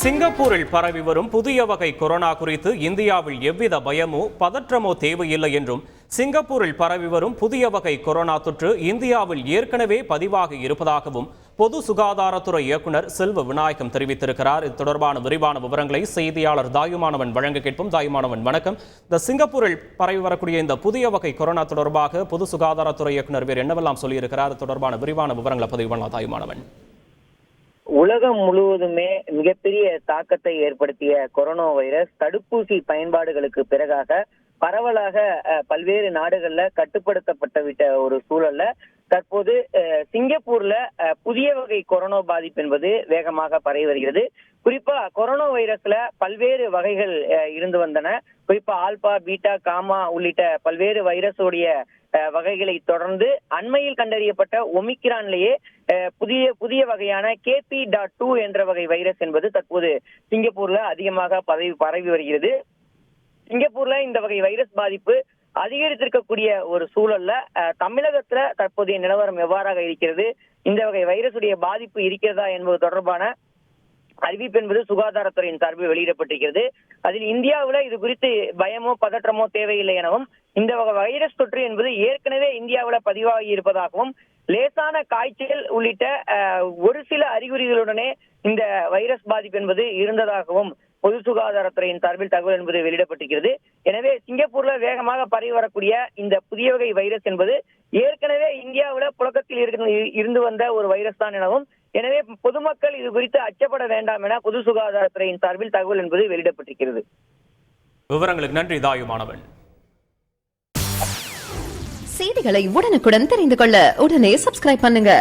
சிங்கப்பூரில் பரவி வரும் புதிய வகை கொரோனா குறித்து இந்தியாவில் எவ்வித பயமோ பதற்றமோ தேவையில்லை என்றும், சிங்கப்பூரில் பரவி வரும் புதிய வகை கொரோனா தொற்று இந்தியாவில் ஏற்கனவே பதிவாகி இருப்பதாகவும் பொது சுகாதாரத்துறை இயக்குநர் செல்வ விநாயகம் தெரிவித்திருக்கிறார். இது தொடர்பான விரிவான விவரங்களை செய்தியாளர் தாயுமானவன் வழங்க கேட்போம். தாயுமானவன், வணக்கம். இந்த சிங்கப்பூரில் பரவி வரக்கூடிய இந்த புதிய வகை கொரோனா தொடர்பாக பொது சுகாதாரத்துறை இயக்குநர் வேறு என்னவெல்லாம் சொல்லியிருக்கிறார்? தொடர்பான விரிவான விவரங்களை பதிவு பண்ணலாம் தாயுமானவன். உலகம் முழுவதுமே மிகப்பெரிய தாக்கத்தை ஏற்படுத்திய கொரோனா வைரஸ் தடுப்பூசி பயன்பாடுகளுக்கு பிறகாக பரவலாக பல்வேறு நாடுகள்ல கட்டுப்படுத்தப்பட்டு விட்ட ஒரு சூழல்ல தற்போது சிங்கப்பூர்ல புதிய வகை கொரோனா பாதிப்பு என்பது வேகமாக பரவி வருகிறது. குறிப்பா கொரோனா வைரஸ்ல பல்வேறு வகைகள் இருந்து வந்தன. குறிப்பா ஆல்பா, பீட்டா, காமா உள்ளிட்ட பல்வேறு வைரஸோடைய வகைகளை தொடர்ந்து அண்மையில் கண்டறியப்பட்ட ஒமிக்ரான்லேயே புதிய வகையான KP.2 என்ற வகை வைரஸ் என்பது தற்போது சிங்கப்பூர்ல அதிகமாக பரவி வருகிறது. சிங்கப்பூர்ல இந்த வகை வைரஸ் பாதிப்பு அதிகரித்திருக்கக்கூடிய ஒரு சூழல்ல தமிழகத்துல தற்போதைய நிலவரம் எவ்வாறாக இருக்கிறது, இந்த வகை வைரசுடைய பாதிப்பு இருக்கிறதா என்பது தொடர்பான அறிவிப்பு என்பது சுகாதாரத்துறையின் சார்பில் வெளியிடப்பட்டிருக்கிறது. அதில் இந்தியாவில் இது குறித்து பயமோ பதற்றமோ தேவையில்லை எனவும், இந்த வகை வைரஸ் தொற்று என்பது ஏற்கனவே இந்தியாவில் பதிவாகி இருப்பதாகவும், லேசான காய்ச்சல் உள்ளிட்ட ஒரு சில அறிகுறிகளுடனே இந்த வைரஸ் பாதிப்பு என்பது இருந்ததாகவும் பொது சுகாதாரத்துறையின் சார்பில் தகவல் என்பது வெளியிடப்பட்டிருக்கிறது. எனவே சிங்கப்பூர்ல வேகமாக பரவி வரக்கூடிய இந்த புதிய வகை வைரஸ் என்பது ஏற்கனவே இந்தியாவில் புழக்கத்தில் இருந்து வந்த ஒரு வைரஸ் தான் எனவும், எனவே பொதுமக்கள் இது குறித்து அச்சப்பட வேண்டாம் என பொது சுகாதாரத்துறையின் சார்பில் தகவல் என்பது வெளியிடப்பட்டிருக்கிறது. விவரங்களுக்கு நன்றி தாயுமானவன். செய்திகளை உடனுக்குடன் தெரிந்து கொள்ள உடனே சப்ஸ்கிரைப் பண்ணுங்க.